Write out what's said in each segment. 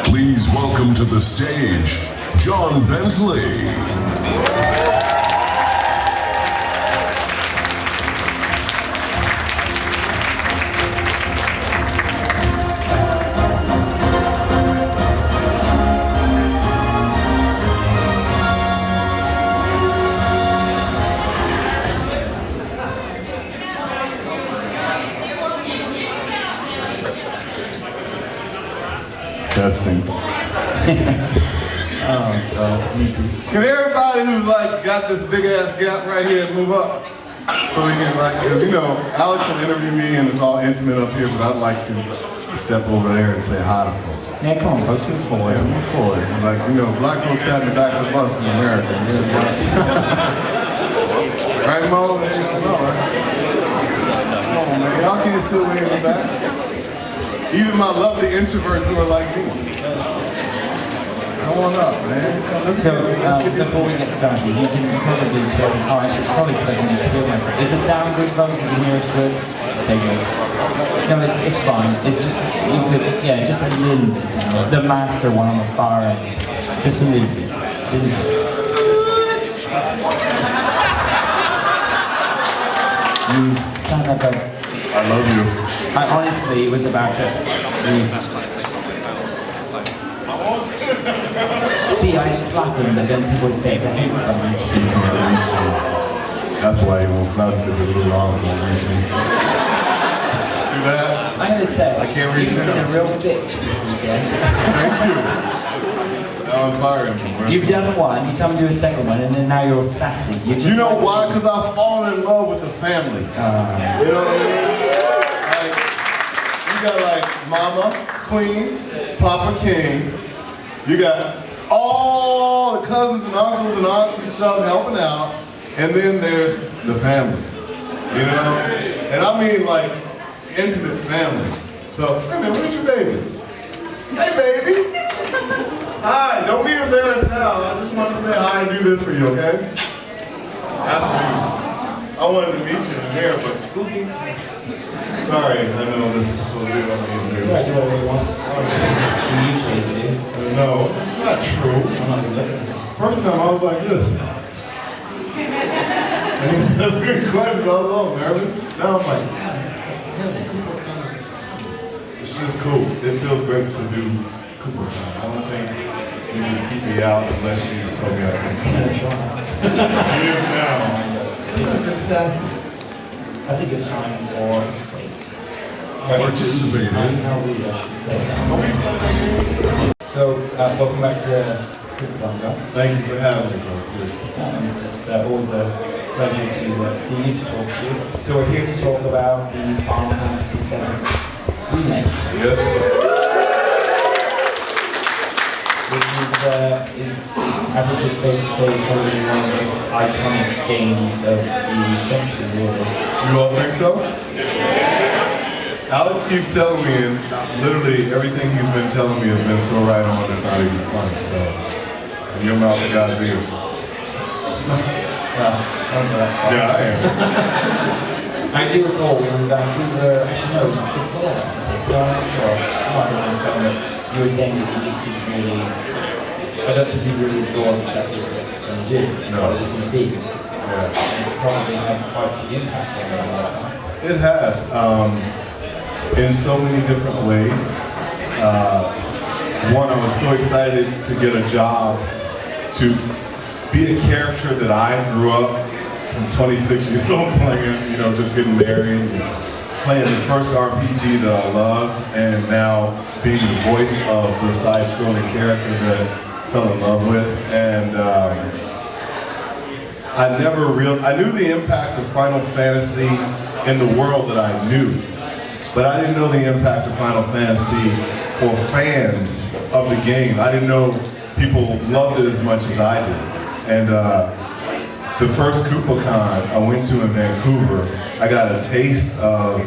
Please welcome to the stage, John Bentley. Testing. Oh God. Can everybody who's like got this big ass gap right here move up? So we can like, cause you know, Alex will interview me and it's all intimate up here, but I'd like to step over there and say hi to folks. Yeah, come on folks, move forward. Yeah, move forward. So like, you know, black folks sat in the back of the bus in America. Right, Mo? There you go, right? Come on, man. Y'all can't sit way in the back. Even my lovely introverts who are like me. Come on up, man. Let's get before we get started, you can probably tell. Oh, actually, it's probably because I can just hear myself. Is the sound good, folks? You can hear us good? Okay, good. No, it's fine. It's just, you could, yeah, just a little bit. The master one on the far end. Just a little bit. You son of a... I love you. I honestly was about to... See, I'd slap him, but then people would say it's a hate crime. You can't reach me. That's why he won't slap because it's a little long, can't reach me. See that? I'm gonna say, I can't reach you've been him. a real bitch this weekend. Thank you. Now I'm firing him. You've done one, you come do a second one, and then now you're all sassy. You're just You know like, why? Because I've fallen in love with the family. You know what I mean? Like, you got like Mama, Queen, Papa King. You got all the cousins and uncles and aunts and stuff helping out. And then there's the family. You know? And I mean like intimate family. So, hey man, where's your baby? Hey baby! Hi, don't be embarrassed now. I just want to say hi and do this for you, okay? That's for you. I wanted to meet you in here, but sorry, I know this is supposed to be what I'm going to do. It's alright, do whatever you want. You usually do. No, it's not true. I'm not gonna look. First time I was like this. And that's good questions, I was all nervous. Now I'm like, it's just cool. It feels great to do KupoCon. I don't think you can keep me out unless you told me I can. It is now. It's a bit sassy. I think it's time for... Participating. So, welcome back to KupoCon, John. Thank you for having me, bro. Seriously. It's always a pleasure to see you, to talk to you. So we're here to talk about the Final Fantasy VII Remake. Yes. Which is I think it's safe to say, probably one of the most iconic games of the century, really. You all think so? Alex keeps telling me, and literally everything he's been telling me has been so right on, it's not even funny, so. In your mouth of God's ears. Well, Yeah, I am. I do recall we were in Vancouver, actually no, it was before that. No, I'm not sure. I might have been film, but you were saying that you just didn't really, I don't think you really absorbed exactly what this was going to do, No. what it was going to be. Yeah. It's probably had quite the impact on everyone. It has, in so many different ways. One, I was so excited to get a job to be a character that I grew up, I'm 26 years old playing, you know, just getting married, and playing the first RPG that I loved, and now being the voice of the side-scrolling character that I fell in love with. And I knew the impact of Final Fantasy in the world that I knew, but I didn't know the impact of Final Fantasy for fans of the game. I didn't know people loved it as much as I did. And the first KupoCon I went to in Vancouver, I got a taste of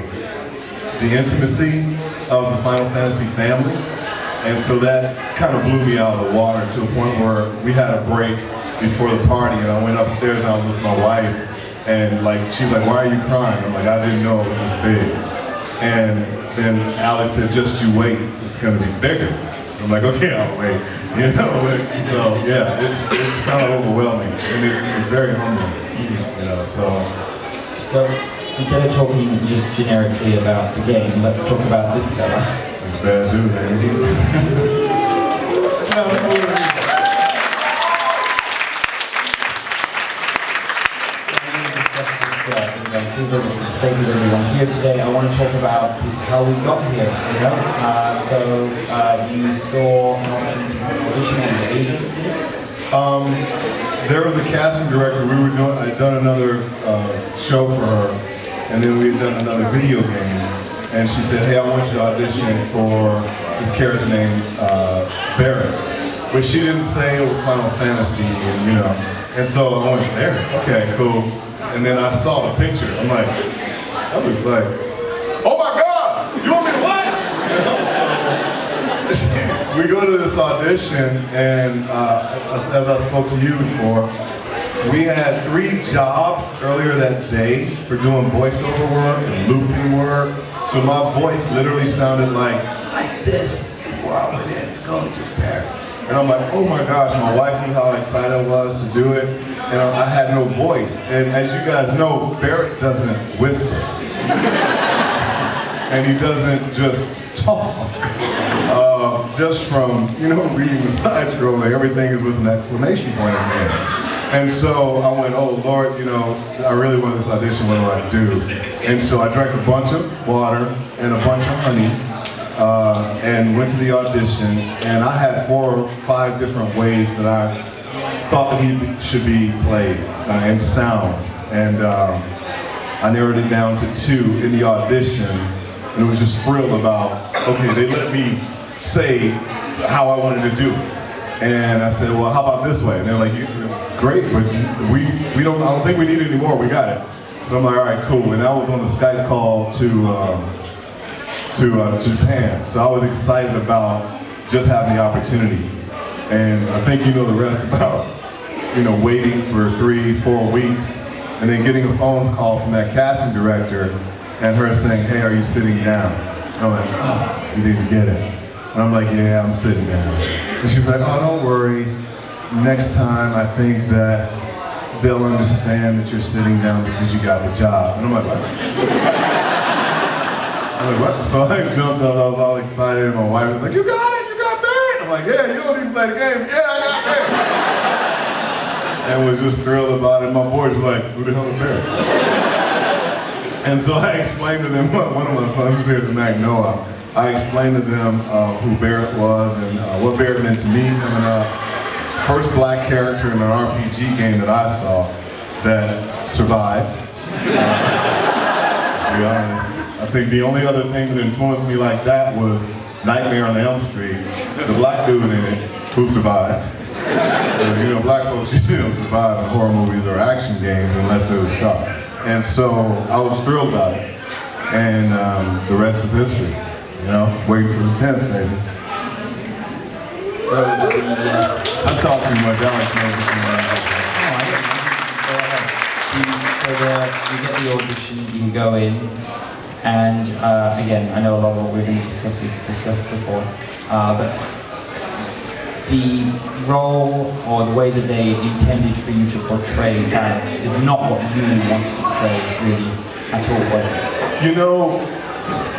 the intimacy of the Final Fantasy family. And so that kind of blew me out of the water to a point where we had a break before the party, and I went upstairs and I was with my wife, and like she was like, "Why are you crying?" I'm like, "I didn't know it was this big." And then Alex said, "Just you wait, it's gonna be bigger." I'm like, okay, I'll wait. You know, so yeah, it's kind of overwhelming, and it's very humbling. You know, so instead of talking just generically about the game, let's talk about this fella. It's a bad dude, man. For the sake of everyone here today, I want to talk about how we got here. You know, so you saw an opportunity for an audition and your agent did it? There was a casting director. I'd done another show for her, and then we had done another video game. And she said, "Hey, I want you to audition for this character named Barrett," but she didn't say it was Final Fantasy, and you know. And so I went, "Barrett, okay, cool." And then I saw the picture. I'm like, that looks like, oh my God, you want me to what? You know, so we go to this audition, and as I spoke to you before, we had 3 jobs earlier that day for doing voiceover work and looping work. So my voice literally sounded like this before I went in to go to Barrett. And I'm like, oh my gosh, my wife knew how excited I was to do it, and I had no voice. And as you guys know, Barrett doesn't whisper. And he doesn't just talk. Just from, you know, reading the side scroll, like, everything is with an exclamation point at the end. And so I went, oh Lord, you know, I really want this audition, what do I do? And so I drank a bunch of water and a bunch of honey, and went to the audition, and I had 4 or 5 different ways that I thought that he should be played and sound, and I narrowed it down to 2 in the audition, and was just thrilled about, okay, they let me say how I wanted to do it, and I said, well, how about this way? And they're like, great, but I don't think we need it anymore, we got it. So I'm like, all right, cool, and that was on the Skype call to Japan. So I was excited about just having the opportunity. And I think you know the rest about, you know, waiting for 3-4 weeks and then getting a phone call from that casting director and her saying, hey, are you sitting down? And I'm like, oh, you didn't get it. And I'm like, yeah, I'm sitting down. And she's like, oh, don't worry. Next time I think that they'll understand that you're sitting down because you got the job. And I'm like, what? What? So I jumped up, I was all excited, and my wife was like, you got it, you got Barrett! I'm like, yeah, you don't even play the game. Yeah, I got Barrett! And was just thrilled about it. My boys were like, who the hell is Barrett? And so I explained to them, one of my sons is here tonight, Noah. I explained to them who Barrett was and what Barrett meant to me coming up. First black character in an RPG game that I saw that survived. To be honest. I think the only other thing that influenced me like that was Nightmare on Elm Street, the black dude in it who survived. You know, black folks usually don't survive in horror movies or action games unless they're the star. And so I was thrilled about it. And the rest is history. You know, waiting for the 10th, baby. So I talk too much, Alex knows you get the audition, you go in, and again, I know a lot of what we're going to discuss, we've discussed before, but the role or the way that they intended for you to portray Barrett is not what you wanted to portray really at all, was it? You know,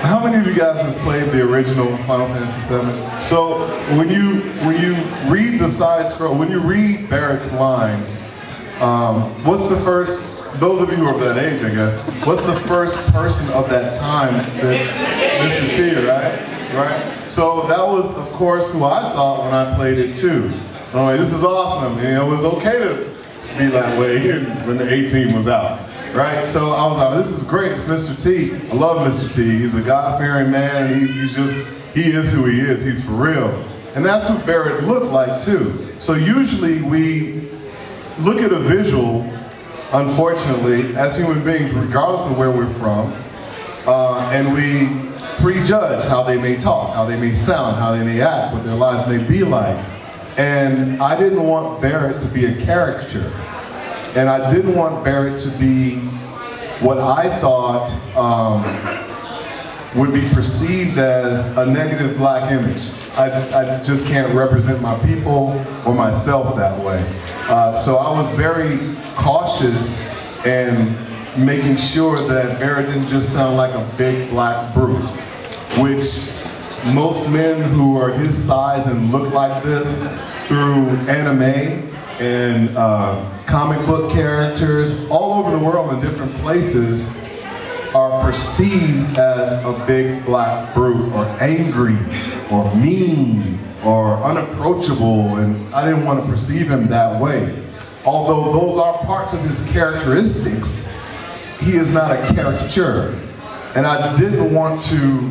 how many of you guys have played the original Final Fantasy VII? So when you read the side scroll, when you read Barrett's lines, what's the first? Those of you who are of that age, I guess, what's the first person of that time that Mr. T, right? So that was, of course, who I thought when I played it too. I'm like, this is awesome. And it was okay to be that way when the 18 was out, right? So I was like, this is great. It's Mr. T. I love Mr. T. He's a God-fearing man. He is who he is. He's for real. And that's who Barrett looked like too. So usually we look at a visual, unfortunately, as human beings, regardless of where we're from, and we prejudge how they may talk, how they may sound, how they may act, what their lives may be like. And I didn't want Barrett to be a caricature. And I didn't want Barrett to be what I thought would be perceived as a negative black image. I just can't represent my people or myself that way. So I was very cautious in making sure that Barrett didn't just sound like a big black brute, which most men who are his size and look like this through anime and comic book characters all over the world in different places are perceived as a big black brute or angry or mean or unapproachable, and I didn't want to perceive him that way. Although those are parts of his characteristics, he is not a caricature. And I didn't want to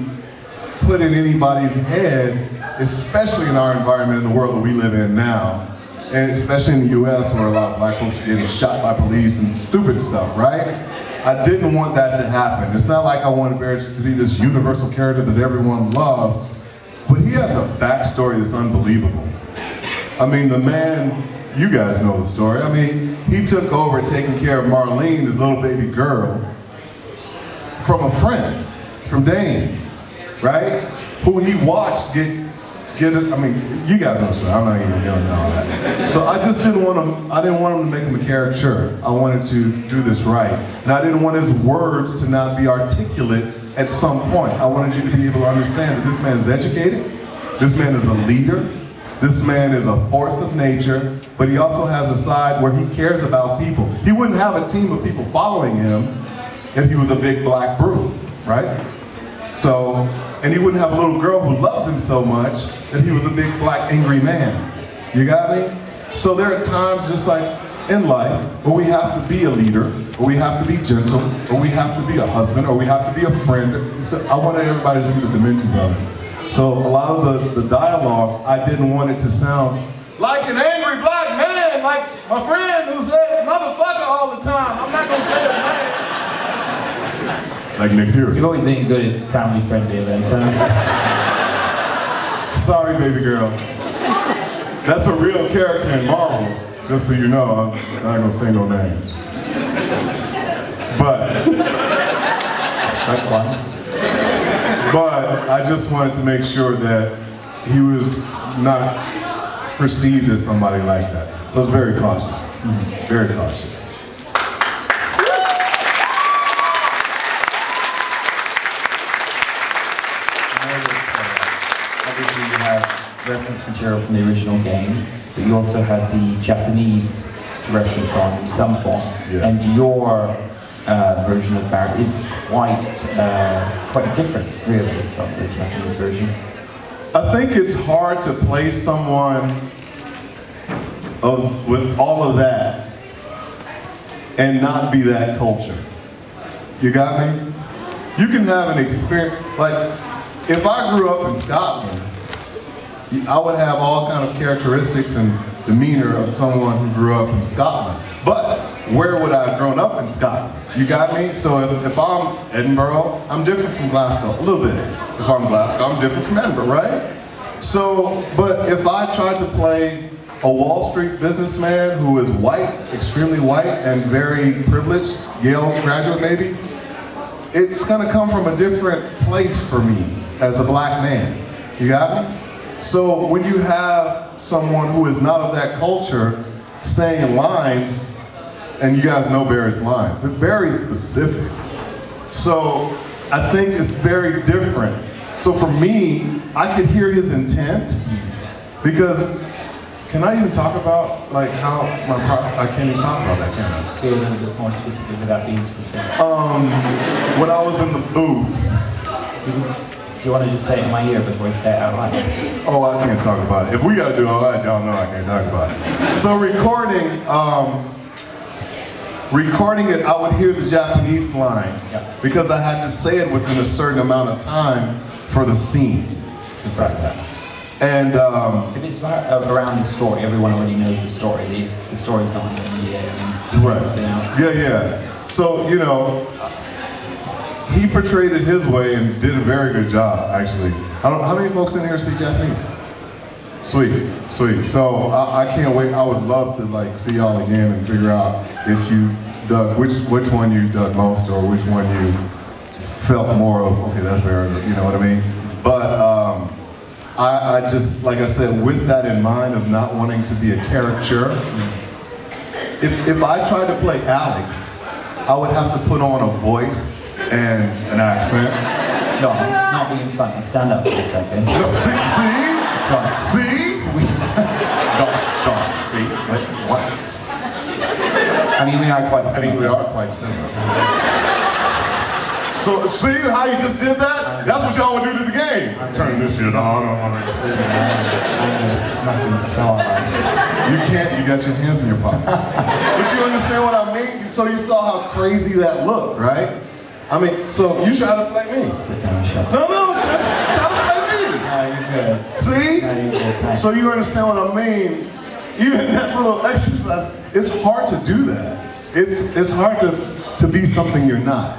put in anybody's head, especially in our environment in the world that we live in now, and especially in the US where a lot of black folks are getting shot by police and stupid stuff, right? I didn't want that to happen. It's not like I wanted Barrett to be this universal character that everyone loved, but he has a backstory that's unbelievable. I mean, the man, you guys know the story. I mean, he took over taking care of Marlene, his little baby girl, from a friend, from Dane, right? Who he watched get it. I mean, you guys know the story. I'm not even going into all that. So I just didn't want him. I didn't want him to make him a caricature. I wanted to do this right, and I didn't want his words to not be articulate at some point. I wanted you to be able to understand that this man is educated. This man is a leader. This man is a force of nature, but he also has a side where he cares about people. He wouldn't have a team of people following him if he was a big black brute, right? So, and he wouldn't have a little girl who loves him so much that he was a big black angry man. You got me? So there are times just like in life where we have to be a leader, or we have to be gentle, or we have to be a husband, or we have to be a friend. So I wanted everybody to see the dimensions of it. So a lot of the dialogue, I didn't want it to sound like an angry black man, like my friend who said motherfucker all the time. I'm not gonna say his name. Like Nick Fury. You've always been good at family-friendly events, haven't you? Sorry, baby girl. That's a real character in Marvel, just so you know. I'm not gonna say no names. But Strike one. But I just wanted to make sure that he was not perceived as somebody like that. So I was very cautious, very cautious. Obviously you have reference material from the original game, but you also had the Japanese to reference on in some form. Yes. And your version of Barrett is quite different, really, from the Japanese version. I think it's hard to play someone with all of that and not be that culture. You got me? You can have an experience, like, if I grew up in Scotland, I would have all kind of characteristics and demeanor of someone who grew up in Scotland. But where would I have grown up in Scotland? You got me? So if I'm Edinburgh, I'm different from Glasgow, a little bit. If I'm Glasgow, I'm different from Edinburgh, right? So, but if I tried to play a Wall Street businessman who is white, extremely white, and very privileged, Yale graduate maybe, it's gonna come from a different place for me as a black man. You got me? So when you have someone who is not of that culture saying lines, and you guys know Barry's lines, they're very specific. So I think it's very different. So for me, I could hear his intent, because can I even talk about like how I can't even talk about that, can I? Be a little bit more specific without being specific. When I was in the booth. Do you want to just say it in my ear before you say it out loud? Oh, I can't talk about it. If we gotta do all that, y'all know I can't talk about it. So recording it, I would hear the Japanese line, because I had to say it within a certain amount of time for the scene. It's like that. And if it's around the story, everyone already knows the story. The story's not in the NDA. I mean, it's been out. Yeah. So, you know, he portrayed it his way and did a very good job, actually. How many folks in here speak Japanese? Sweet. So I can't wait. I would love to like see y'all again and figure out if you dug which one you dug most, or which one you felt more of, okay, that's Barrett, you know what I mean? But I just, like I said, with that in mind of not wanting to be a caricature, if I tried to play Alex, I would have to put on a voice and an accent. John, not being funny, stand up for a second. No, see? John. See? John, see? Wait, what? I mean, we are quite I similar. mean, we are quite similar. So, see how you just did that? That's what y'all would do to the game. Turn this shit on. I'm gonna snuck and saw. You can't, you got your hands in your pocket. But you understand what I mean? So you saw how crazy that looked, right? I mean, so you try to play me. Sit down, shut up. No, just try to play me. No, you're good. See? No, you're good. Thanks. So you understand what I mean? Even that little exercise, it's hard to do that. It's hard to be something you're not.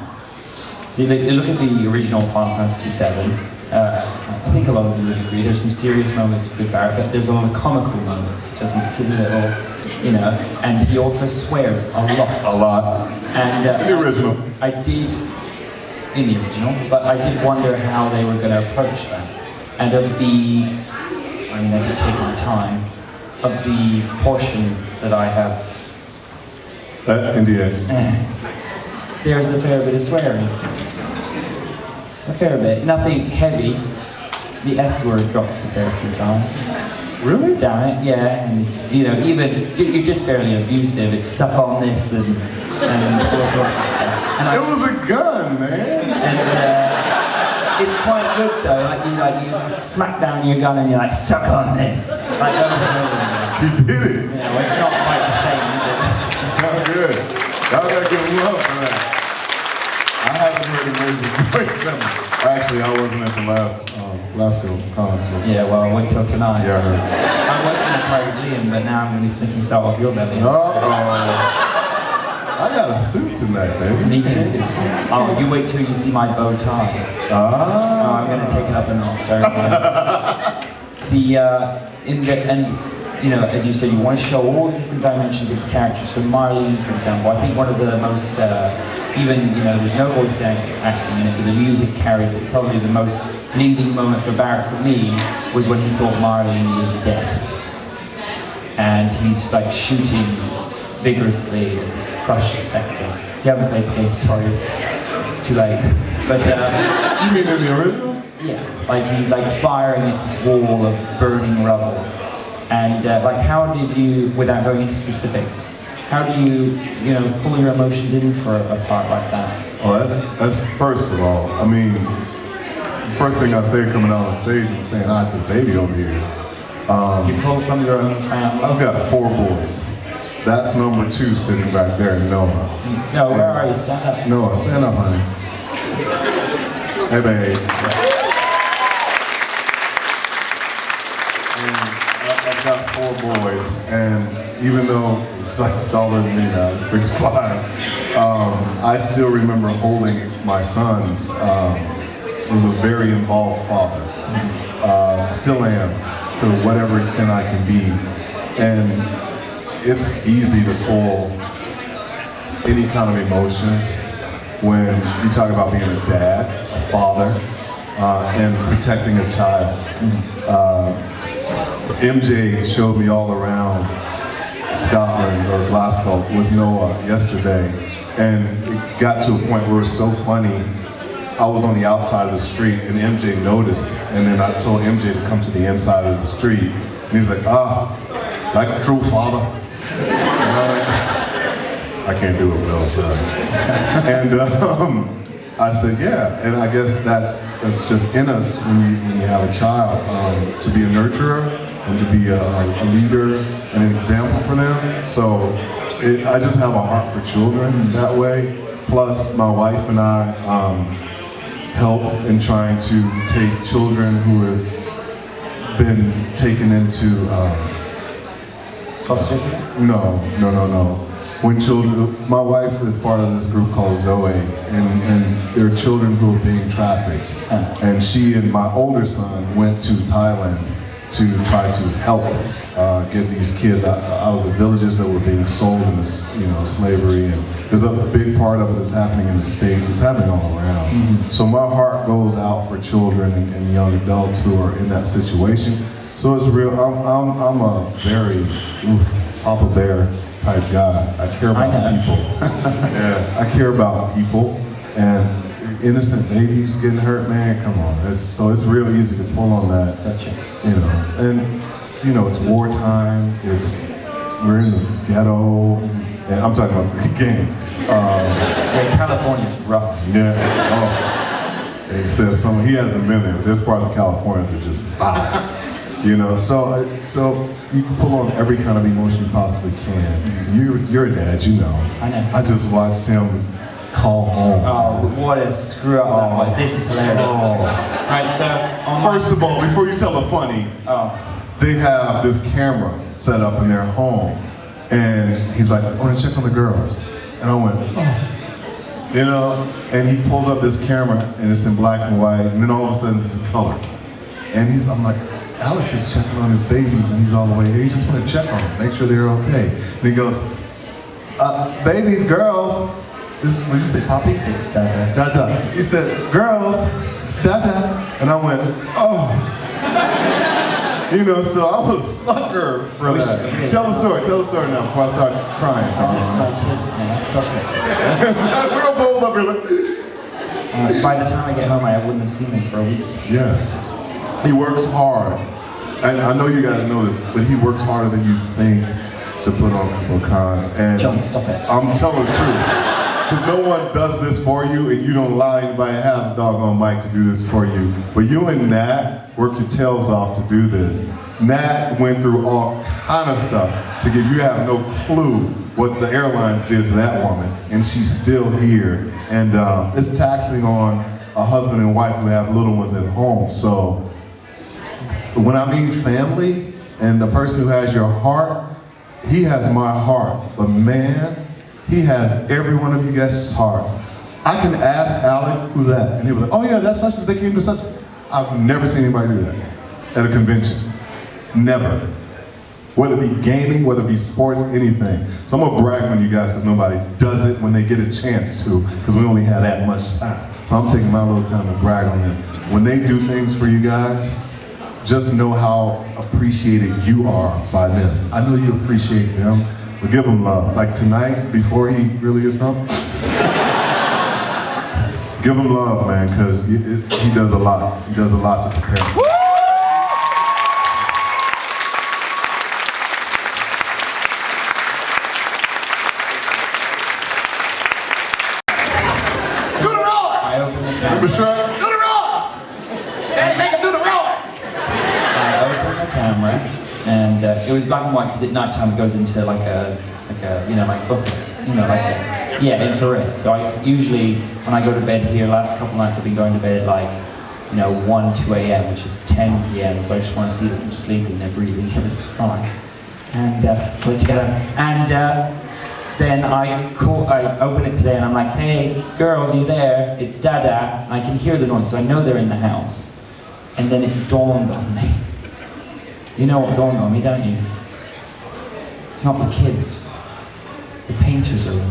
So you look at the original Final Fantasy VII, I think a lot of you would agree, there's some serious moments with Barrett, but there's a lot of comical moments. He does these silly little, you know, and he also swears a lot. A lot. And in the original. I did, in the original, but I did wonder how they were going to approach that. And of the, I mean, I did take my time, of the portion that I have, India. there's a fair bit of swearing. A fair bit. Nothing heavy. The S word drops a fair few times. Really? Damn it, yeah. And it's, you know, even, you're just fairly abusive. It's suck on this and all sorts of stuff. And It was a gun, man. And it's quite good though. You just smack down your gun and you're like, suck on this. Like over and over again. He did it. You know, it's not quite the same, is it? You sound good. Y'all gotta give him love for that. I haven't heard amazing voice ever. Actually, I wasn't at the last Glasgow con. So. Yeah, well, wait till tonight. Yeah, I heard. I was going to target Liam, but now I'm going to be sniffing salt off your belly. I got a suit tonight, baby. Me too. Oh, you wait till you see my bow tie. Oh, I'm going to take it up a notch. You know, as you said, you want to show all the different dimensions of the character. So Marlene, for example, I think one of the most, even, you know, there's no voice acting in it, but the music carries it. Probably the most leading moment for Barrett, for me, was when he thought Marlene was dead. And he's like shooting vigorously at this crushed sector. If you haven't played the game, sorry, it's too late. But you mean in the original? Yeah, like he's like firing at this wall of burning rubble. And like, how did you, without going into specifics, how do you, you know, pull your emotions in for a part like that? Oh, that's first of all. I mean, first thing I say coming out on stage, I'm saying hi to the baby over here. You pull from your own family. I've got 4 boys. That's number 2 sitting back there, Noah. No, where are you? Stand up. Noah, stand up, honey. Hey, babe. I've got 4 boys, and even though it's like taller than me now, 6'5", I still remember holding my sons. I was a very involved father. Still am, to whatever extent I can be. And it's easy to pull any kind of emotions when you talk about being a dad, a father, and protecting a child. MJ showed me all around Scotland or Glasgow with Noah yesterday, and it got to a point where it was so funny. I was on the outside of the street and MJ noticed, and then I told MJ to come to the inside of the street, and he was like, like a true father. I can't do it well, son. And I said, yeah, and I guess that's just in us when you have a child, to be a nurturer and to be a leader and an example for them. So I just have a heart for children that way. Plus, my wife and I help in trying to take children who have been taken into Foster? No. When children, my wife is part of this group called Zoe, and there are children who are being trafficked. And she and my older son went to Thailand to try to help get these kids out of the villages that were being sold into slavery. And there's a big part of it that's happening in the States. It's happening all around. Mm-hmm. So my heart goes out for children and young adults who are in that situation. So it's real. I'm a very Papa Bear type guy. I care about people. Yeah, I care about people. And innocent babies getting hurt, man, come on. So it's real easy to pull on that. Gotcha. And it's wartime. We're in the ghetto, and I'm talking about the game. California's rough. Yeah. Oh, he says he hasn't been there, but there's parts of California that are just fire. So you can pull on every kind of emotion you possibly can. You're a dad, you know. I know. I just watched him call home. Oh, what a screw up that was. This is hilarious. Right, so first of all, before you tell a funny, they have this camera set up in their home, and he's like, I want to check on the girls. And I went, and he pulls up this camera, and it's in black and white, and then all of a sudden it's in color. And I'm like, Alex is checking on his babies, and he's all the way here. You just want to check on them, make sure they're okay. And he goes, babies, girls. What did you say, Poppy? It's Dada. Dada. He said, girls, it's Dada. And I went, oh. So I'm a sucker for that. Tell the story now before I start crying. I miss my kids now, stop it. Real bold up here. By the time I get home, I wouldn't have seen them for a week. Yeah. He works hard. And I know you guys know this, but he works harder than you think to put on KupoCons. And John, stop it. I'm telling the truth. Because no one does this for you, and you don't allow anybody to have a doggone mic to do this for you. But you and Nat work your tails off to do this. Nat went through all kind of stuff to get, you have no clue what the airlines did to that woman, and she's still here. And it's taxing on a husband and wife who have little ones at home. So when I mean family, and the person who has your heart, he has my heart. But man, he has every one of you guys' hearts. I can ask Alex, who's that? And he'll be like, oh yeah, that's such as they came to such. I've never seen anybody do that at a convention. Never. Whether it be gaming, whether it be sports, anything. So I'm gonna brag on you guys because nobody does it when they get a chance to, because we only have that much time. So I'm taking my little time to brag on them. When they do things for you guys, just know how appreciated you are by them. I know you appreciate them. But give him love. Like tonight, before he really is drunk, give him love, man, because he does a lot. He does a lot to prepare. So do the roar! I opened the camera. Do the roar! Daddy, make him do the roar! I opened the camera, and it was black and white because at night time it goes into like a infrared. So I usually, when I go to bed here, last couple nights I've been going to bed at like, 1, 2 a.m., which is 10 p.m. So I just want to see that they're sleeping, they're breathing, everything's fine. And put it together. And then I open it today and I'm like, hey, girls, are you there? It's Dada. And I can hear the noise, so I know they're in the house. And then it dawned on me. You know what dawned on me, don't you? It's not the kids. The painters are in.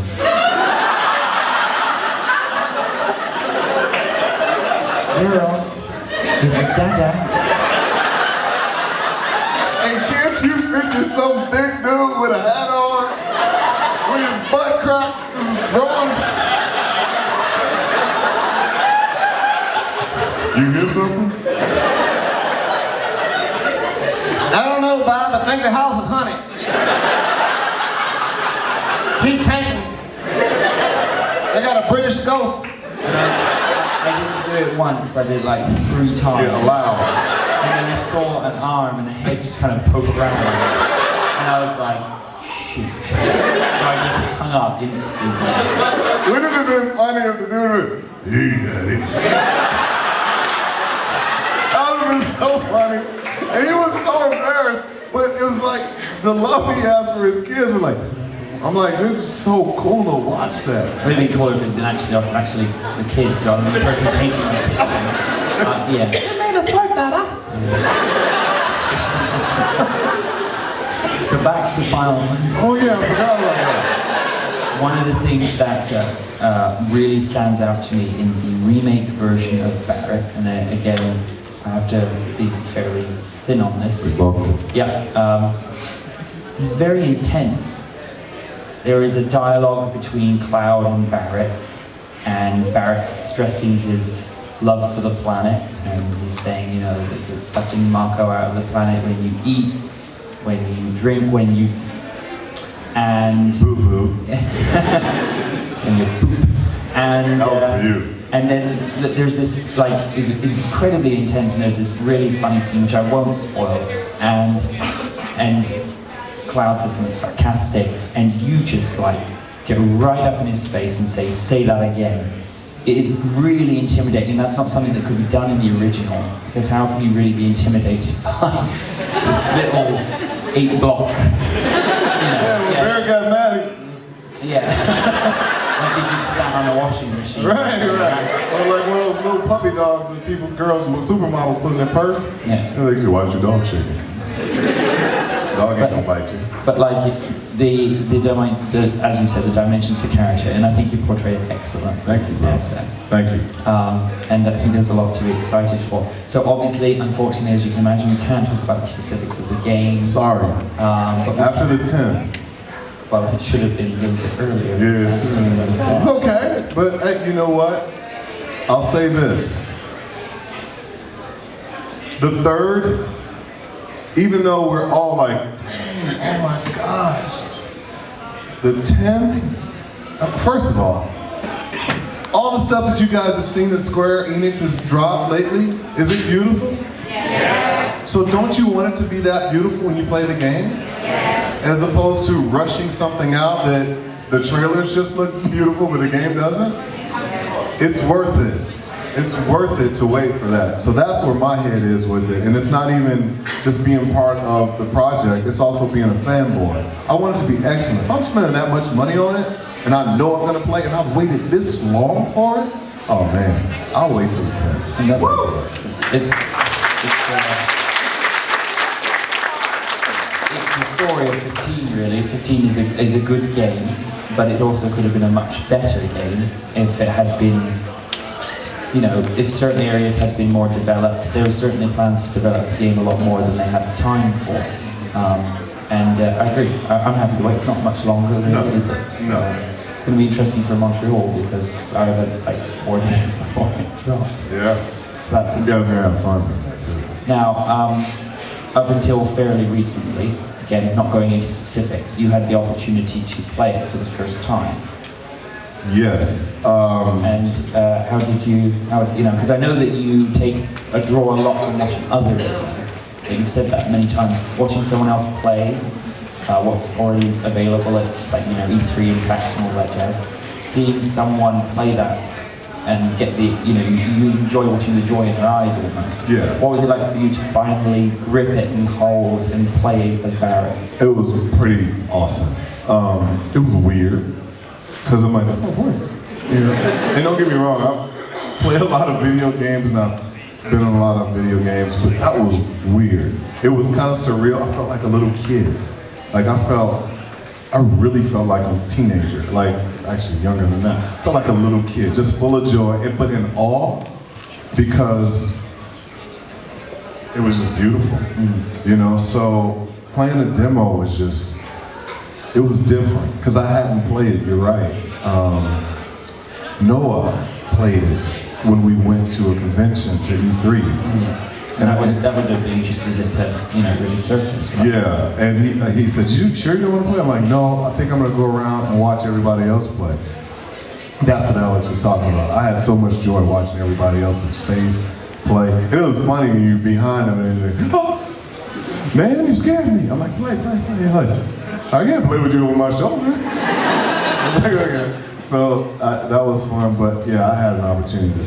Girls, it's Dada. And can't you picture some big dude with a hat on, with his butt crack just rolling? You hear something? I don't know, Bob. I think the house is haunted. Keep painting. They got a British ghost. I didn't do it once, I did like 3 times. Yeah, loud. And then I saw an arm and a head just kind of poke around. And I was like, shit. So I just hung up instantly. Wouldn't it have been funny if the dude was, hey, daddy. That would have been so funny. And he was so embarrassed, but it was like the love he has for his kids were like, I'm like, it's so cool to watch that. Really cool if it didn't actually the kids, rather than the person painting the kids. Yeah. You made us work, Dada. So back to Final Fantasy. Oh yeah, I forgot about that. One of the things that really stands out to me in the remake version of Barrett, and again, I have to be fairly thin on this. We both do. Yeah, he's very intense. There is a dialogue between Cloud and Barrett's stressing his love for the planet, and he's saying, you know, that it's sucking Mako out of the planet when you eat, when you drink, when you... and... Boo-boo. when you poop. And, That was for you. and then there's this, like, is incredibly intense, and there's this really funny scene, which I won't spoil, and Cloud says something sarcastic, and you just, like, get right up in his face and say that again. It is really intimidating. That's not something that could be done in the original, because how can you really be intimidated by this little 8-block, Barrett got mad. yeah. Like he'd been sat on a washing machine. Right. Or like one of those little puppy dogs that girls, supermodels put in their purse. Yeah. And they go, why is your dog shaking? Dog ain't gonna bite you. But like as you said, the dimensions of the character, and I think you portrayed it excellent. Thank you, bro. Yes, Thank you. and I think there's a lot to be excited for. So obviously, unfortunately, as you can imagine, we can't talk about the specifics of the game. Sorry. But After the 10th. well, it should have been a little bit earlier. Yes. It's okay, but hey, you know what? I'll say this. The 3rd, even though we're all like, dang, oh my gosh. The 10th, first of all the stuff that you guys have seen that Square Enix has dropped lately, is it beautiful? Yeah. So don't you want it to be that beautiful when you play the game? Yeah. As opposed to rushing something out that the trailers just look beautiful but the game doesn't? It's worth it. It's worth it to wait for that. So that's where my head is with it. And it's not even just being part of the project, it's also being a fanboy. I want it to be excellent. If I'm spending that much money on it, and I know I'm gonna play, and I've waited this long for it, oh man, I'll wait till the 10th. And that's, it's the story of 15 really. 15 is a good game, but it also could have been a much better game if it had been, you know, if certain areas had been more developed. There were certainly plans to develop the game a lot more than they had the time for. And I agree, I'm happy to wait. It's not much longer really, is it? No. It's going to be interesting for Montreal because our event's like 4 days before it drops. Yeah. So that's You guys are gonna have fun with that too. Now, up until fairly recently, again, not going into specifics, you had the opportunity to play it for the first time. Yes. And how did you, because I know that you draw a lot from watching others play. You've said that many times. Watching someone else play, what's already available at like, E3 and PAX and all that jazz. Seeing someone play that and get the, you enjoy watching the joy in their eyes almost. Yeah. What was it like for you to finally grip it and hold and play as Barrett? It was pretty awesome. It was weird, because I'm like, that's my voice. And don't get me wrong, I've played a lot of video games and I've been on a lot of video games, but that was weird. It was kind of surreal. I felt like a little kid. Like I really felt like a teenager, like actually younger than that. I felt like a little kid, just full of joy, but in awe, because it was just beautiful, So playing the demo was just, it was different, because I hadn't played it, you're right. Noah played it when we went to a convention to E3. And that would have been just as it really surfaced. Right? Yeah, and he said, you sure you don't want to play? I'm like, no, I think I'm going to go around and watch everybody else play. That's what Alex was talking about. I had so much joy watching everybody else's face play. And it was funny when you're behind them and you're like, oh, man, you scared me. I'm like, play. You're like, I can't play with you on my shoulder. I'm like, okay. So that was fun, but yeah, I had an opportunity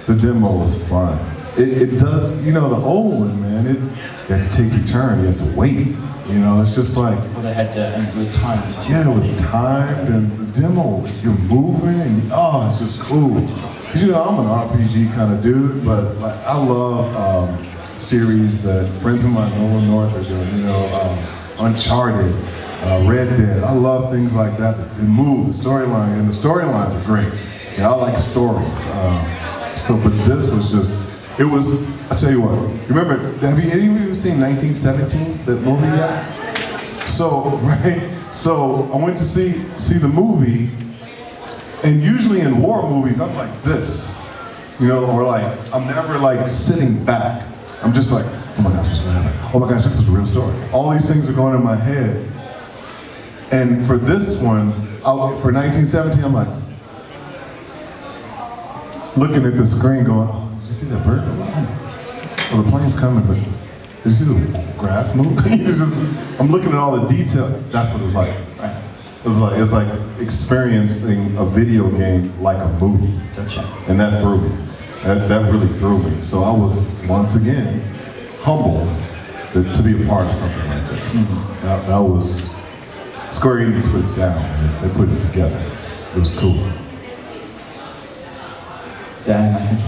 the demo was fun. It does, the old one, man, you had to take your turn, you had to wait. It's just like... Well, they had to, and it was timed. Yeah, it was timed, and the demo, you're moving, and it's just cool. Because, I'm an RPG kind of dude, but like, I love series that friends of mine over north are doing, you know, Uncharted, Red Dead. I love things like that. They move, the storyline, and the storylines are great. Yeah, I like stories. But this was just, it was, I tell you what, remember, have any of you seen 1917, that movie yet? So, right, so I went to see the movie, and usually in war movies, I'm like this, you know, or like, I'm never like sitting back. I'm just like, oh my gosh, what's gonna happen? Oh my gosh, this is a real story. All these things are going in my head. And for this one, for 1917, I'm like, looking at the screen going, oh, did you see that bird? Well, the plane's coming, but did you see the grass move? I'm looking at all the detail. That's what it's like. Right. It's like experiencing a video game like a movie. Gotcha. And that threw me. That really threw me. So I was, once again, humbled to be a part of something like this. Mm-hmm. That was, Square Enix put it down, man. They put it together. It was cool. Damn, I could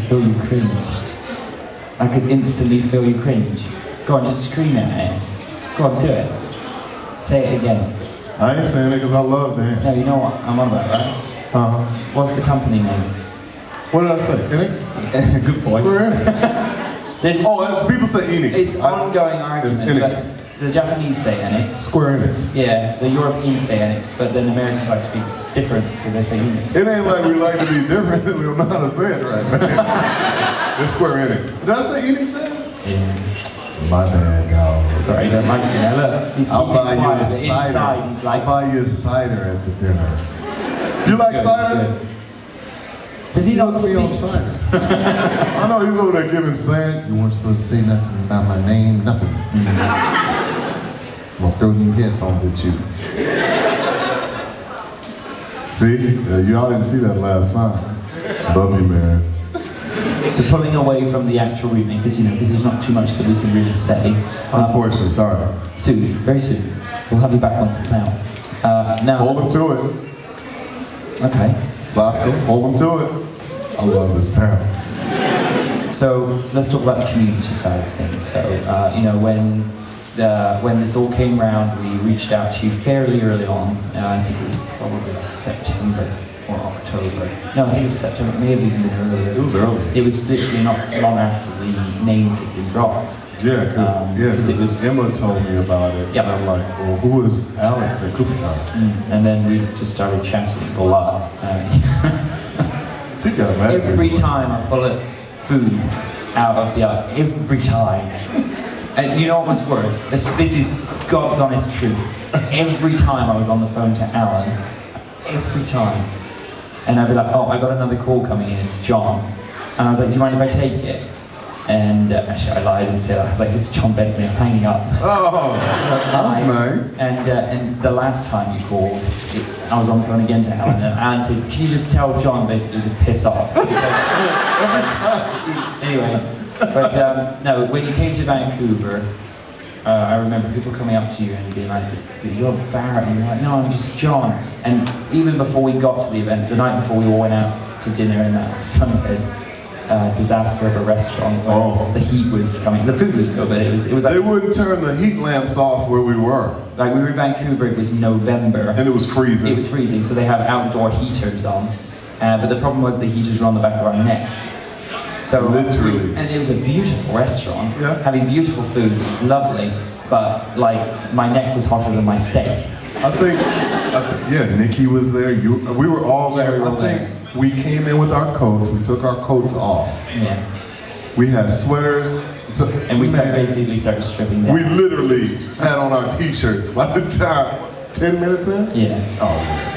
feel you cringe. I could instantly feel you cringe. Go on, just scream it, man. Go on, do it. Say it again. I ain't saying it because I love Dan. No, you know what I'm on about, right? What's the company name? What did I say? Enix? Good boy. Square Enix. People say Enix. It's ongoing argument, but the Japanese say Enix. Square Enix. Yeah, the Europeans say Enix, but then Americans like to be different, so they say Enix. It ain't like we like to be different, we don't know how to say it right, man. It's Square Enix. Did I say Enix, man? Yeah. My bad, y'all. Sorry, don't like you now. Look, he's I'll keeping buy you quiet, a but cider. inside he's like... I'll buy you a cider at the dinner. You like cider? Does he not me on speak? cider. I know he's over there giving sand. You weren't supposed to say nothing about my name, nothing. I'm gonna throw these headphones at you. See? Y'all didn't see that last time. Love you, man. So pulling away from the actual remake, because you know, because there's not too much that we can really say. Unfortunately, sorry. Soon, very soon. We'll have you back once it's out. Now, Hold them to it. Okay. Glasgow, hold them to it. I love this town. So let's talk about the community side of things. So you know, when this all came around, we reached out to you fairly early on. I think it was probably like September or October. No, I think it was September. It may have even been earlier. It was early. It was literally not long after the names had been dropped. Yeah, because Emma told me about it. Yep. And I'm like, well, who is Alex at KupoCon? And then we just started chatting. A lot. He got mad. Every time I pull food out of the oven, every time. And you know what was worse? This is God's honest truth. Every time I was on the phone to Alan, every time. And I'd be like, oh, I got another call coming in, it's John. And I was like, do you mind if I take it? And actually I lied and said, I was like, it's John Bentley, I'm hanging up. Oh, that's nice. And the last time you called, I was on the phone again to Alan, and Alan said, can you just tell John basically to piss off? Every time. Anyway, but no, when you came to Vancouver, I remember people coming up to you and being like, you're Barrett, and you're like, no, I'm just John. And even before we got to the event, the night before we all went out to dinner in that Sunbed disaster of a restaurant where the heat was coming. The food was good, but it was like... They wouldn't turn the heat lamps off where we were. Like we were in Vancouver, it was November. And it was freezing. It was freezing, so they have outdoor heaters on. But the problem was the heaters were on the back of our neck. So literally. And it was a beautiful restaurant, having beautiful food, lovely, but like my neck was hotter than my steak. I think yeah, Nikki was there. We were all there. I think we came in with our coats. We took our coats off. Yeah. We had sweaters. And we basically started stripping down. We literally had on our t-shirts by the time, 10 minutes in? Yeah. Oh, yeah.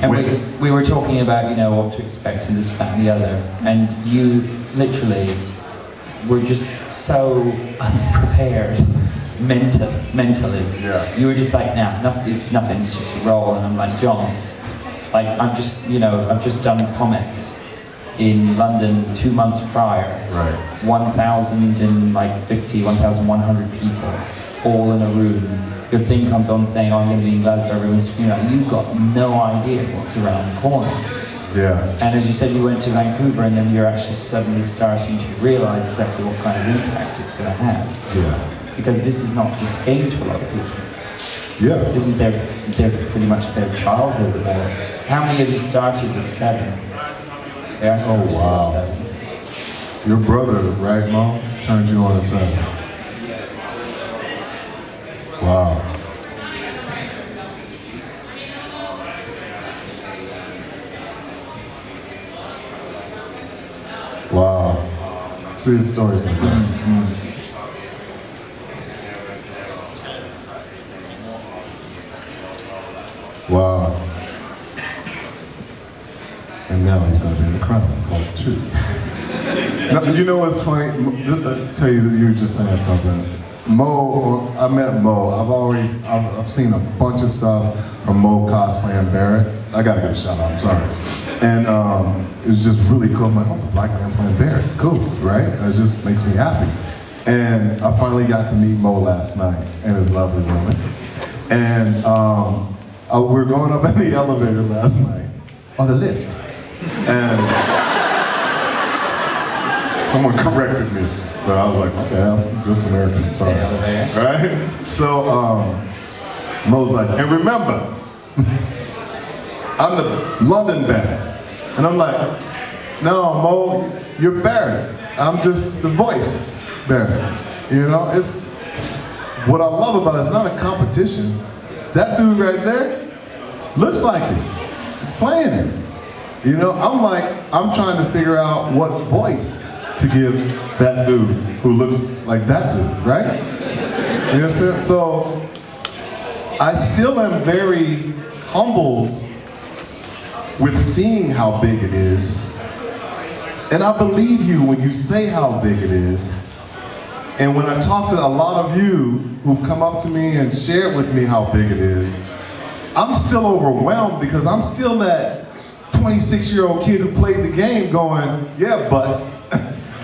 And we were talking about, you know, what to expect and this, that, and the other. And you literally were just so unprepared mentally. Yeah. You were just like, nah, it's nothing, it's just a roll. And I'm like, John, like, I've just done Comex in London 2 months prior. Right. 1,100 people, all in a room. Your thing comes on saying, oh, I'm going to be in Glasgow, everyone's screaming like, you've got no idea what's around the corner. Yeah. And as you said, you went to Vancouver, and then you're actually suddenly starting to realize exactly what kind of impact it's going to have. Yeah. Because this is not just a game to a lot of people. Yeah. This is their pretty much their childhood. How many of you started with 7? Okay, I started wow. with 7. Your brother, right, Mom, turned you on at 7. Wow. Wow. See his stories like that. Wow. And now he's going to be in the crown of truth. Now, you know what's funny? Tell you, you were just saying something. Mo, I met Mo. I've seen a bunch of stuff from Mo cosplaying Barrett. I gotta get a shout out, I'm sorry. And it was just really cool. I'm like, oh, it's a black man playing Barrett. Cool, right? It just makes me happy. And I finally got to meet Mo last night and his lovely woman. And we were going up in the elevator last night, or the lift. And someone corrected me, but I was like, okay, I'm just American. Sorry. Right? So Mo's like, and remember, I'm the London Barrett. And I'm like, no, Mo, you're Barrett. I'm just the voice Barrett. You know, it's what I love about it, it's not a competition. That dude right there looks like him. He's playing him. You know, I'm trying to figure out what voice to give that dude who looks like that dude, right? You know what I'm saying? So I still am very humbled with seeing how big it is. And I believe you when you say how big it is. And when I talk to a lot of you who've come up to me and shared with me how big it is, I'm still overwhelmed because I'm still that 26-year-old kid who played the game going, yeah, but,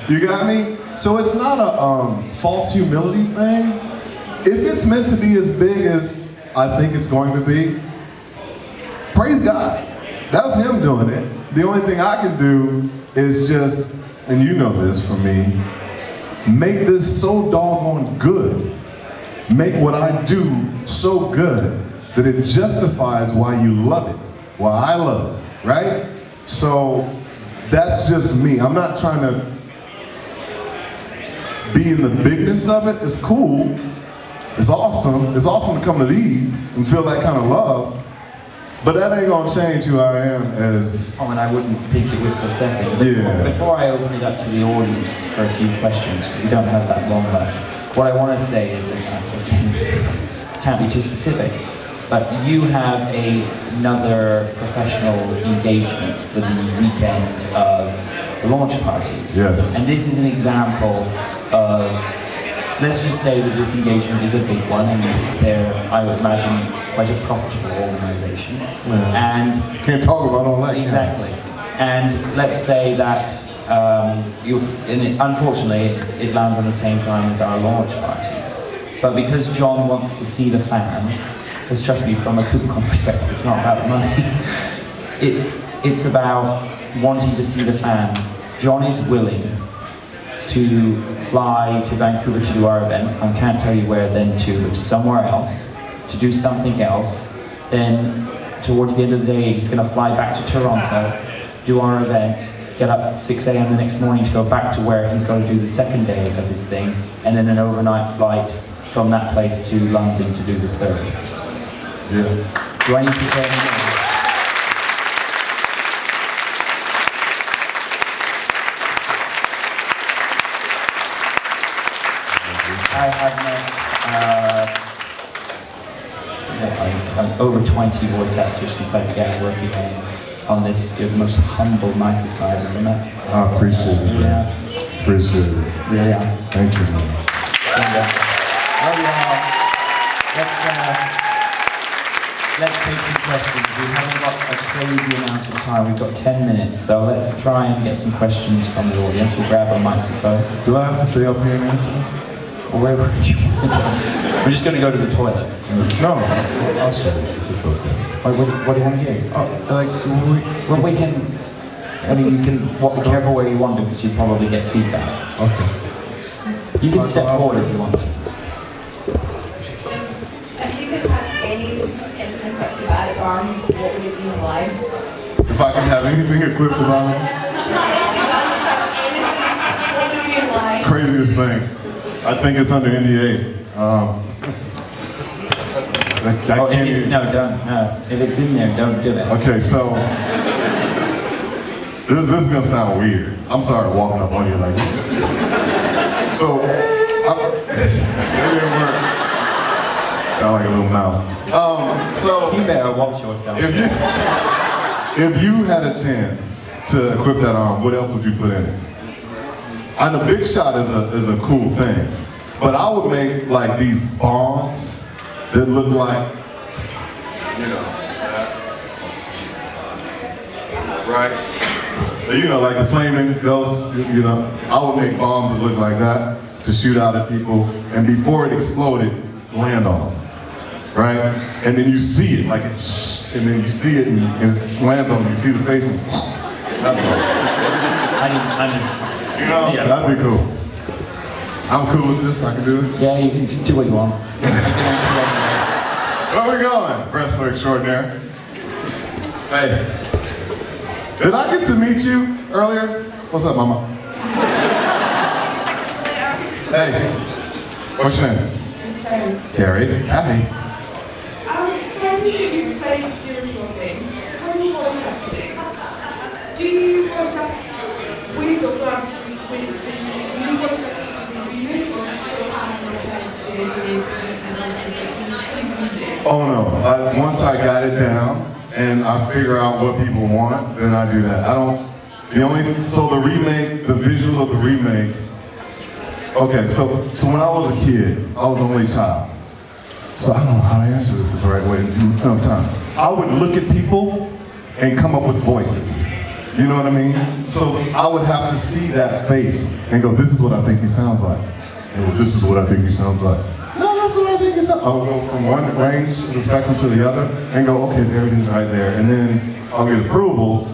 you got me? So it's not a false humility thing. If it's meant to be as big as I think it's going to be, praise God. That's him doing it. The only thing I can do is just, and you know this from me, make this so doggone good. Make what I do so good that it justifies why you love it, why I love it, right? So that's just me. I'm not trying to be in the bigness of it. It's cool. It's awesome. It's awesome to come to these and feel that kind of love. But that ain't gonna change who I am as... Oh, and I wouldn't think it would for a second. Before I open it up to the audience for a few questions, because we don't have that long left, what I want to say is, and again, can't be too specific, but you have another professional engagement for the weekend of the launch parties. Yes. And this is an example of, let's just say that this engagement is a big one, and they're, I would imagine, quite a profitable organization. Yeah. And can't talk about all that. exactly. And let's say that unfortunately it lands on the same time as our launch parties. But because John wants to see the fans, because trust me, from a KupoCon perspective, it's not about the money. it's about wanting to see the fans. John is willing to fly to Vancouver to do our event. I can't tell you where then to, but to somewhere else, to do something else. Then towards the end of the day, he's going to fly back to Toronto, do our event, get up 6 a.m. the next morning to go back to where he's going to do the second day of his thing, and then an overnight flight from that place to London to do the third. Yeah. Do I need to say anything? I have met over 20 voice actors since I began working on this. You're the most humble, nicest guy I've ever met. I appreciate it. Yeah. Appreciate it. Really are. Thank you, man. Well, y'all, let's take some questions. We haven't got a crazy amount of time. We've got 10 minutes, so let's try and get some questions from the audience. We'll grab a microphone. Do I have to stay up here and answer? Or where would you want to go? We're just going to go to the toilet. No, I'll show you. It's okay. What do you want to do? Like, Well, we can... I mean, you can be careful where you want because you probably get feedback. Okay. You can step forward if you want to. If you could have anything equipped about its arm, what would it be and why? If I could have anything equipped about it, What would it be and why? craziest thing. I think it's under NDA. I If can't it's, even- no, don't, no. If it's in there, don't do it. Okay, so this is gonna sound weird. I'm sorry walking up on you like that. So it didn't work. Sound like a little mouse. So You better watch yourself. if you had a chance to equip that arm, what else would you put in it? And the big shot is a cool thing, but I would make like these bombs that look like, you know, right? You know, like the flaming ghosts, you know. I would make bombs that look like that to shoot out at people, and before it exploded, land on them, right? And then you see it, like it, and then you see it, and it lands on them. You see the face, and that's what. You know, Yeah. that'd be cool. I'm cool with this. I can do this. Yeah, you can do what you want. Where we going? Wrestler extraordinaire. Hey. Did I get to meet you earlier? What's up, mama? Hey. What's your name? Carrie. Happy. So you play spiritual thing. How do you voice acting? Do you voice act with the blood, with the new voice actors with the remake, or do you still have Oh no. Once I got it down and I figure out what people want, then I do that. So the remake, the visual of the remake. Okay, so when I was a kid, I was an only child. So I don't know how to answer this the right way in enough time. I would look at people and come up with voices. You know what I mean? So I would have to see that face and go, this is what I think he sounds like. No, this is what I think he sounds like. No, that's what I think he sounds like. I'll go from one range of the spectrum to the other and go, okay, there it is right there. And then I'll get approval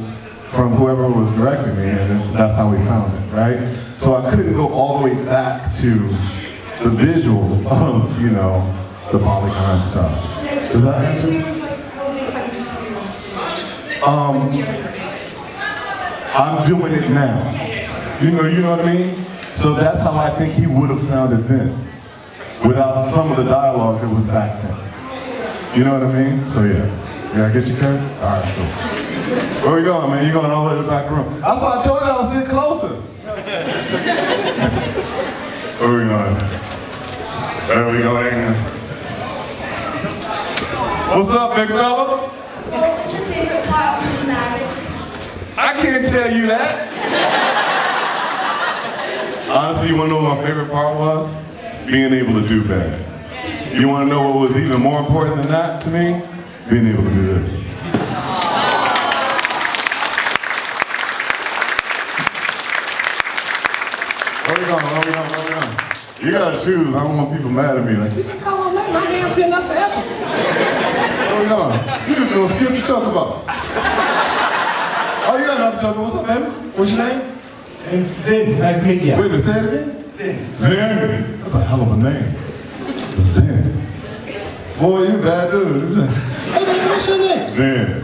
from whoever was directing me, and then that's how we found it, right? So I couldn't go all the way back to the visual of, you know, the polygon stuff. Does that answer? I'm doing it now. You know what I mean? So that's how I think he would have sounded then, without some of the dialogue that was back then. You know what I mean? So yeah. Did I get you, Kurt? All right, cool. Where we going, man? You going all the way to the back room? That's why I told you I'll sit closer. Where we going? Where are we going? What's up, big fella? What's your favorite part of being married? I can't tell you that. Honestly, you want to know what my favorite part was? Being able to do better. You want to know what was even more important than that to me? Being able to do this. Where we going? You gotta choose. I don't want people mad at me. Like, you can call on that. My hand been up forever. Where we going? You just gonna skip the choke about. Oh, you got another choke. What's up, baby? What's your name? Name's Zin. Nice to meet you. Wait a minute, say it again? Zen. That's a hell of a name. Zen. Boy, you bad dude. Hey, baby, what's your name? Zen.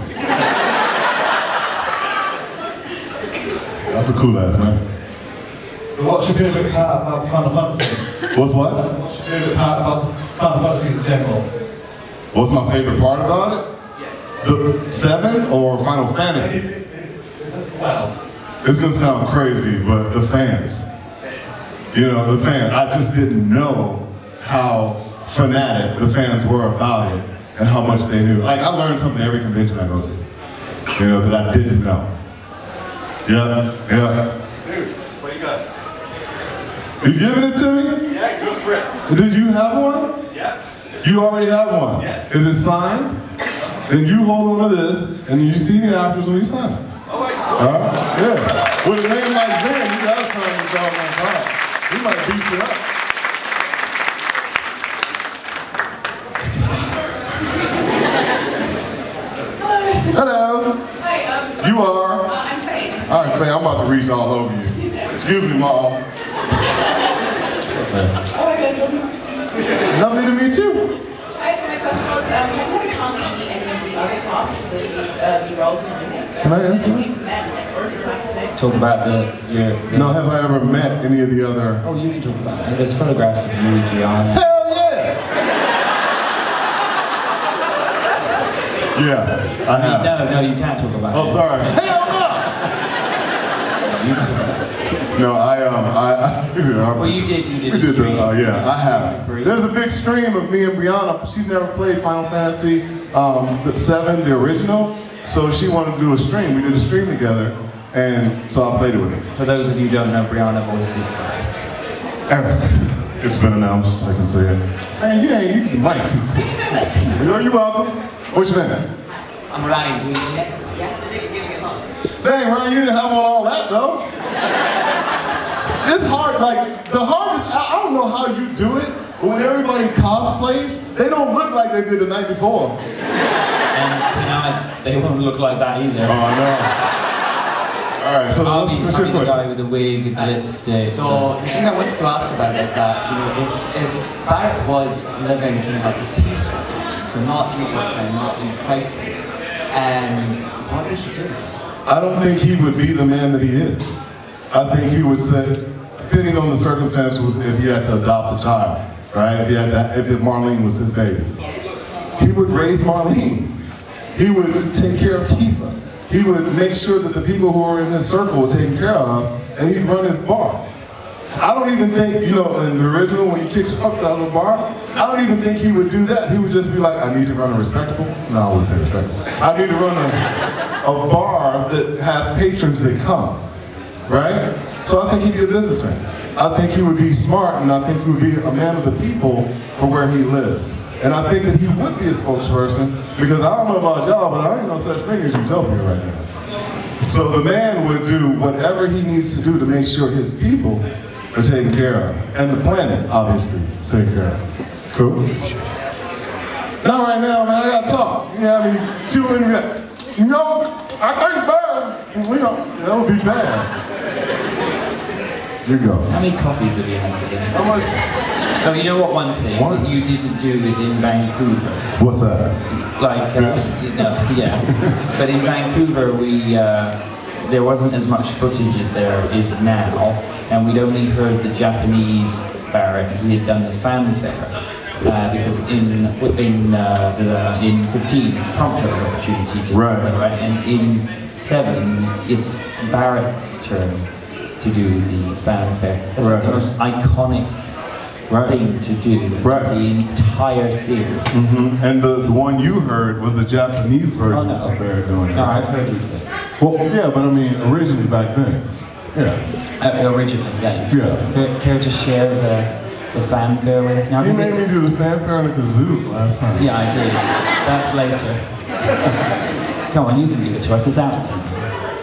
That's a cool ass name. So what's your favourite part about Final Fantasy? What's what? What's your favourite part about Final Fantasy in general? What's my favorite part about it? The 7 or Final Fantasy? Well, It's gonna sound crazy, but the fans. You know, the fans. I just didn't know how fanatic the fans were about it and how much they knew. Like, I learned something every convention I go to, you know, that I didn't know. Yeah. Dude, what you got? You giving it to me? Yeah, go for it. Did you have one? Yeah. You already have one? Yeah. Is it signed? Then you hold on to this, and you see me afterwards when you sign it. Oh, wait. All right? Yeah. With a name like Ben, you gotta sign the doggone card. He might beat you up. Hello. Hi, You are? I'm Faith. All right. Faye, I'm about to reach all over you. Excuse me, Mom. Lovely to meet you. Hi, so my question was, have you had a chance to meet any of the other cast for the roles in the remake? Can I answer that? Talk about No, have I ever met any of the other? Oh, you can talk about it. There's photographs of you with Brianna. Hell yeah! Yeah, I have. No, you can't talk about it. Oh, sorry. Hell You can talk about it. no! Well, you did We a did stream. yeah, I have. There's a big stream of me and Brianna. She's never played Final Fantasy VII, the original, so she wanted to do a stream. We did a stream together, and so I played it with her. For those of you who don't know, Brianna voices. Eric, it's been announced, I can say it. Man, you can nice. You're welcome. What's your name? I'm Ryan. Dang, Ryan, you didn't have on all that, though. It's hard, like, the hardest, I don't know how you do it, but when everybody cosplays, they don't look like they did the night before. And tonight, they won't look like that either. Oh, I know. All right, so I'll what's be your the guy question? with the wig and the lipstick. So the thing I wanted to ask about is that, you know, if Barrett was living in like a peaceful time, so not in wartime, not in crisis, what would he do? I don't think he would be the man that he is. I think he would say, depending on the circumstances, if he had to adopt a child, right? If Marlene was his baby, he would raise Marlene. He would take care of Tifa. He would make sure that the people who are in his circle were taken care of, and he'd run his bar. I don't even think, you know, in the original, when he kicks fucked out of the bar, I don't even think he would do that. He would just be like, I need to run a respectable. No, I wouldn't say respectable. I need to run a bar that has patrons that come, right? So I think he'd be a businessman. I think he would be smart, and I think he would be a man of the people for where he lives. And I think that he would be a spokesperson, because I don't know about y'all, but I ain't no such thing as utopia right now. So the man would do whatever he needs to do to make sure his people are taken care of. And the planet, obviously, is taken care of. Cool? Not right now, man, I gotta talk. You know what I mean? Chewing that. You know, I think bad. You know, that would be bad. Here you go. How many copies have you had today? How much? Oh, you know what? One thing What? that you didn't do in Vancouver. What's that? Like, Yes. no, yeah. But in Vancouver, there wasn't as much footage as there is now, and we'd only heard the Japanese Barrett. He had done the fanfare because in 15 it's Prompto's opportunity to Right. do it, right? And in 7 it's Barrett's turn to do the fanfare. That's like the Right. most iconic thing to do in Right. the entire series. Mm-hmm. And the one you heard was the Japanese version Oh, no. of Barrett doing it. No, I've heard you do it. Well, yeah, but I mean, originally back then. Yeah. Originally, yeah. Yeah. Care to share the fanfare with us now? He 'Cause made me do the fanfare on the kazoo last time. Yeah, I did. That's later. Come on, you can give it to us. It's out.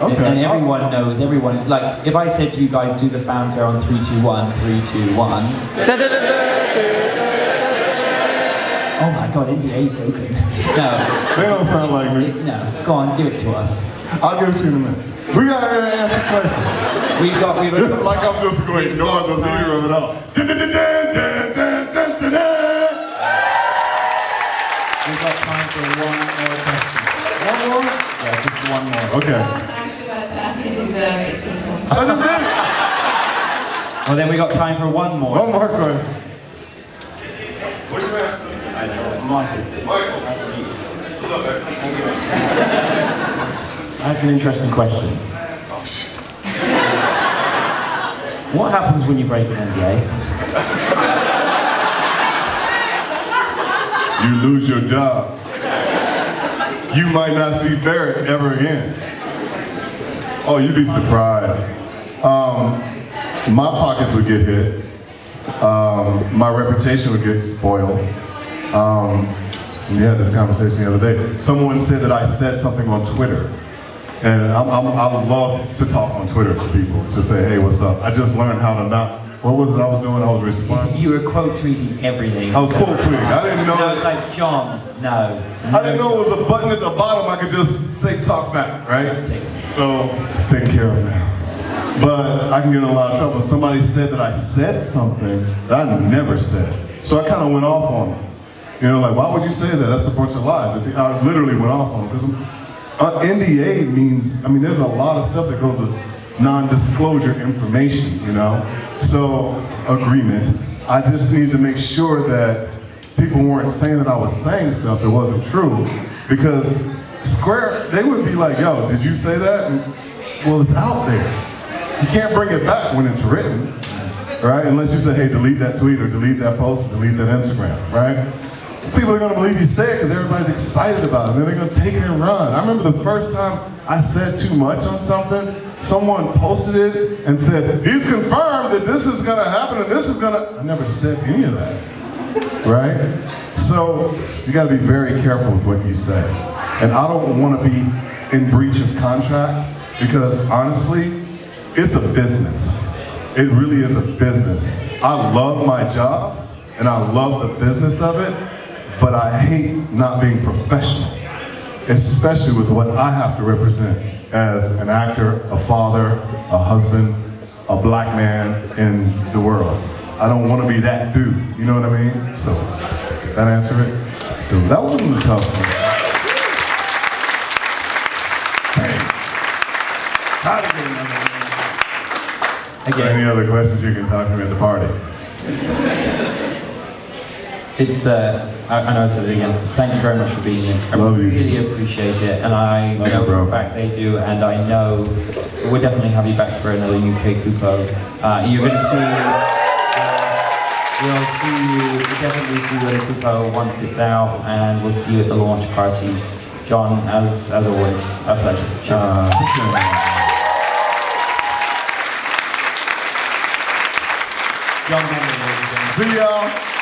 Okay. And everyone knows, like, if I said to you guys, do the fanfare on 3, 2, 1, 3, 2, 1. Oh my god, NDA broken. No. They don't sound like me. No. Go on, give it to us. I'll give it to you in a minute. We gotta answer questions. We've got Like I'm just going to ignore the leader of it all. We've got time for one more question. One more? Yeah, just one more. Okay. Well, then we got time for one more. One more question. What's your name? Michael. Michael. Nice to meet you. What's up, man? I have an interesting question. What happens when you break an NDA? You lose your job. You might not see Barrett ever again. Oh, you'd be surprised. My pockets would get hit. My reputation would get spoiled. We had this conversation the other day. Someone said that I said something on Twitter. And I would love to talk on Twitter to people, to say, hey, what's up? I just learned how to not What was it I was doing? I was responding. You were quote tweeting everything. I was quote tweeting. I didn't know. No, it's like, John, no. I didn't know it was a button at the bottom I could just say talk back, right? So it's taken care of now. But I can get in a lot of trouble. Somebody said that I said something that I never said. So I kind of went off on them. You know, like, why would you say that? That's a bunch of lies. I literally went off on them. Because NDA means, I mean, there's a lot of stuff that goes with non-disclosure information, you know? So, agreement. I just needed to make sure that people weren't saying that I was saying stuff that wasn't true. Because Square, they would be like, yo, did you say that? And, well, it's out there. You can't bring it back when it's written, right? Unless you say, hey, delete that tweet or delete that post or delete that Instagram, right? People are gonna believe you say it because everybody's excited about it, and then they're gonna take it and run. I remember the first time I said too much on something, someone posted it and said, he's confirmed that this is gonna happen and this is gonna, I never said any of that, right? So you gotta be very careful with what you say. And I don't wanna be in breach of contract because honestly, it's a business. It really is a business. I love my job and I love the business of it, but I hate not being professional, especially with what I have to represent as an actor, a father, a husband, a black man in the world. I don't want to be that dude, you know what I mean? So, that answer it? Dude, that wasn't a tough one. Hey, how to get another one? Again. Any other questions, you can talk to me at the party. It's, I know I said it again, thank you very much for being here. I really appreciate it, and I know for a fact they do, and I know we'll definitely have you back for another UK Kupo. You're going to see, we'll definitely see you at a Kupo once it's out, and we'll see you at the launch parties. John, as always, a pleasure. Cheers. John Bentley, see y'all.